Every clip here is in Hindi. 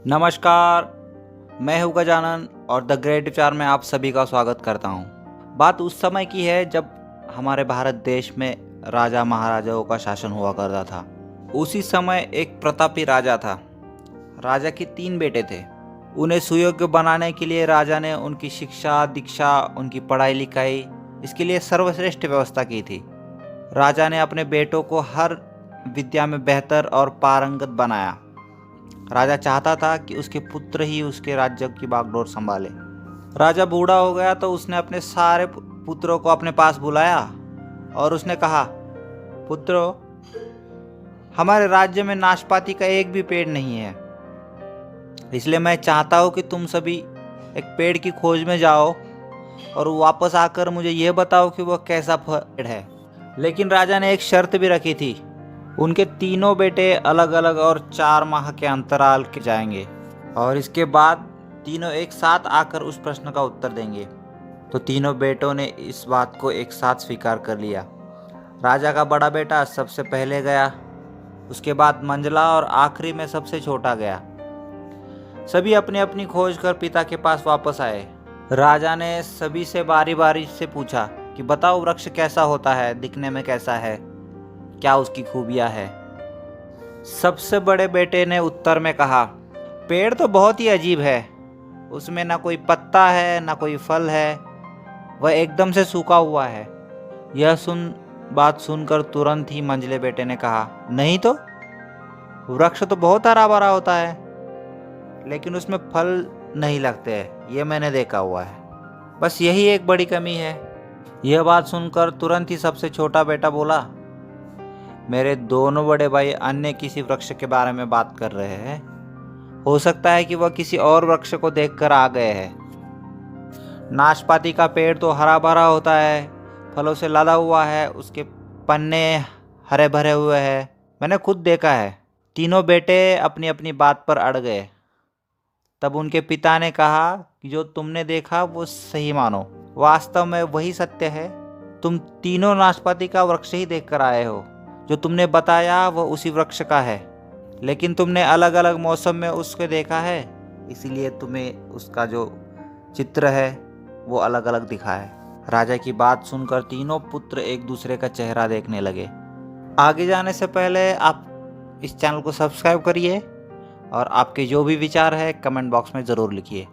नमस्कार, मैं हूँ गजानन और द ग्रेट विचार में आप सभी का स्वागत करता हूँ। बात उस समय की है जब हमारे भारत देश में राजा महाराजाओं का शासन हुआ करता था। उसी समय एक प्रतापी राजा था। राजा के 3 बेटे थे। उन्हें सुयोग्य बनाने के लिए राजा ने उनकी शिक्षा दीक्षा, उनकी पढ़ाई लिखाई, इसके लिए सर्वश्रेष्ठ व्यवस्था की थी। राजा ने अपने बेटों को हर विद्या में बेहतर और पारंगत बनाया। राजा चाहता था कि उसके पुत्र ही उसके राज्य की बागडोर संभाले। राजा बूढ़ा हो गया तो उसने अपने सारे पुत्रों को अपने पास बुलाया और उसने कहा, पुत्रों, हमारे राज्य में नाशपाती का एक भी पेड़ नहीं है, इसलिए मैं चाहता हूँ कि तुम सभी एक पेड़ की खोज में जाओ और वापस आकर मुझे यह बताओ कि वह कैसा पेड़ है। लेकिन राजा ने एक शर्त भी रखी थी। उनके तीनों बेटे अलग अलग और 4 माह के अंतराल के जाएंगे और इसके बाद तीनों एक साथ आकर उस प्रश्न का उत्तर देंगे। तो तीनों बेटों ने इस बात को एक साथ स्वीकार कर लिया। राजा का बड़ा बेटा सबसे पहले गया, उसके बाद मंझला और आखिरी में सबसे छोटा गया। सभी अपनी अपनी खोज कर पिता के पास वापस आए। राजा ने सभी से बारी बारी से पूछा कि बताओ, वृक्ष कैसा होता है, दिखने में कैसा है, क्या उसकी खूबियां है। सबसे बड़े बेटे ने उत्तर में कहा, पेड़ तो बहुत ही अजीब है, उसमें ना कोई पत्ता है ना कोई फल है, वह एकदम से सूखा हुआ है। यह बात सुनकर तुरंत ही मंझले बेटे ने कहा, नहीं तो वृक्ष तो बहुत हरा भरा होता है, लेकिन उसमें फल नहीं लगते हैं, यह मैंने देखा हुआ है, बस यही एक बड़ी कमी है। यह बात सुनकर तुरंत ही सबसे छोटा बेटा बोला, मेरे दोनों बड़े भाई अन्य किसी वृक्ष के बारे में बात कर रहे हैं, हो सकता है कि वह किसी और वृक्ष को देखकर आ गए हैं। नाशपाती का पेड़ तो हरा भरा होता है, फलों से लदा हुआ है, उसके पन्ने हरे भरे हुए हैं, मैंने खुद देखा है। तीनों बेटे अपनी अपनी बात पर अड़ गए। तब उनके पिता ने कहा कि जो तुमने देखा वो सही मानो, वास्तव में वही सत्य है। तुम तीनों नाशपाती का वृक्ष ही देखकर आए हो, जो तुमने बताया वह उसी वृक्ष का है, लेकिन तुमने अलग अलग मौसम में उसको देखा है, इसीलिए तुम्हें उसका जो चित्र है वो अलग अलग दिखा है। राजा की बात सुनकर तीनों पुत्र एक दूसरे का चेहरा देखने लगे। आगे जाने से पहले आप इस चैनल को सब्सक्राइब करिए और आपके जो भी विचार है कमेंट बॉक्स में ज़रूर लिखिए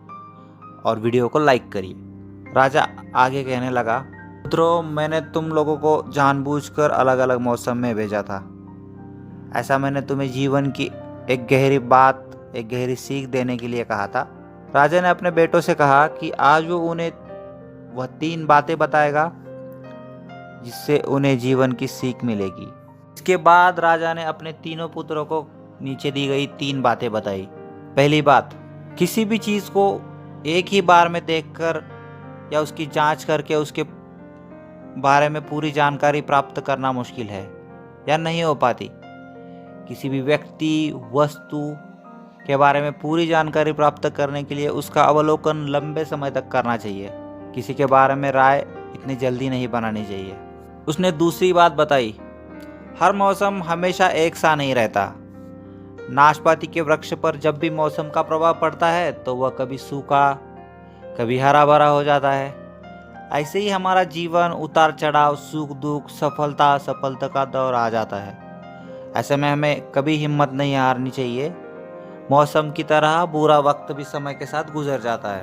और वीडियो को लाइक करिए। राजा आगे कहने लगा, पुत्रों, मैंने तुम लोगों को जानबूझकर अलग अलग मौसम में भेजा था। ऐसा मैंने तुम्हें जीवन की एक गहरी बात, एक गहरी सीख देने के लिए कहा था। राजा ने अपने बेटों से कहा कि आज वो उन्हें वह 3 बातें बताएगा जिससे उन्हें जीवन की सीख मिलेगी। इसके बाद राजा ने अपने तीनों पुत्रों को नीचे दी गई 3 बातें बताई। पहली बात, किसी भी चीज़ को एक ही बार में देखकर या उसकी जांच करके उसके बारे में पूरी जानकारी प्राप्त करना मुश्किल है या नहीं हो पाती। किसी भी व्यक्ति, वस्तु के बारे में पूरी जानकारी प्राप्त करने के लिए उसका अवलोकन लंबे समय तक करना चाहिए। किसी के बारे में राय इतनी जल्दी नहीं बनानी चाहिए। उसने दूसरी बात बताई, हर मौसम हमेशा एक सा नहीं रहता। नाशपाती के वृक्ष पर जब भी मौसम का प्रभाव पड़ता है तो वह कभी सूखा, कभी हरा भरा हो जाता है। ऐसे ही हमारा जीवन उतार चढ़ाव, सुख दुख, सफलता असफलता का दौर आ जाता है। ऐसे में हमें कभी हिम्मत नहीं हारनी चाहिए। मौसम की तरह बुरा वक्त भी समय के साथ गुजर जाता है।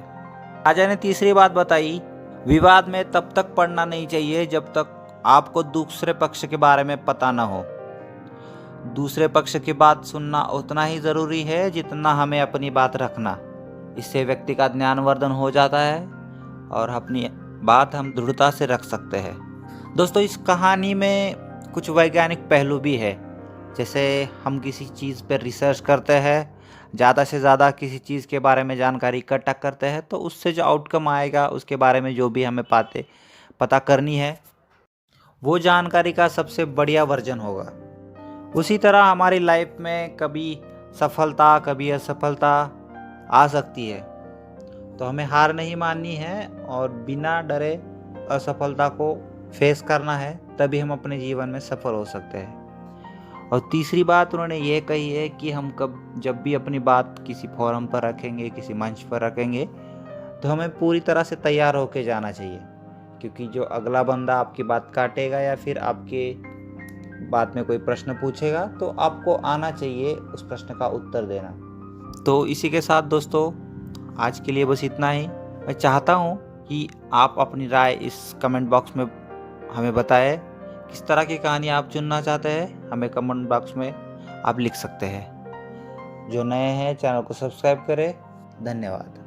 राजा ने तीसरी बात बताई, विवाद में तब तक पड़ना नहीं चाहिए जब तक आपको दूसरे पक्ष के बारे में पता न हो। दूसरे पक्ष की बात सुनना उतना ही जरूरी है जितना हमें अपनी बात रखना। इससे व्यक्ति का ज्ञानवर्धन हो जाता है और अपनी बात हम दृढ़ता से रख सकते हैं। दोस्तों, इस कहानी में कुछ वैज्ञानिक पहलू भी है। जैसे हम किसी चीज़ पर रिसर्च करते हैं, ज़्यादा से ज़्यादा किसी चीज़ के बारे में जानकारी इकट्ठा करते हैं, तो उससे जो आउटकम आएगा उसके बारे में जो भी हमें पता करनी है वो जानकारी का सबसे बढ़िया वर्जन होगा। उसी तरह हमारी लाइफ में कभी सफलता कभी असफलता आ सकती है, तो हमें हार नहीं माननी है और बिना डरे असफलता को फेस करना है, तभी हम अपने जीवन में सफल हो सकते हैं। और तीसरी बात उन्होंने ये कही है कि हम जब भी अपनी बात किसी फोरम पर रखेंगे, किसी मंच पर रखेंगे, तो हमें पूरी तरह से तैयार होके जाना चाहिए, क्योंकि जो अगला बंदा आपकी बात काटेगा या फिर आपके बात में कोई प्रश्न पूछेगा, तो आपको आना चाहिए उस प्रश्न का उत्तर देना। तो इसी के साथ दोस्तों, आज के लिए बस इतना ही। मैं चाहता हूँ कि आप अपनी राय इस कमेंट बॉक्स में हमें बताएं। किस तरह की कहानी आप सुनना चाहते हैं, हमें कमेंट बॉक्स में आप लिख सकते हैं। जो नए हैं, चैनल को सब्सक्राइब करें। धन्यवाद।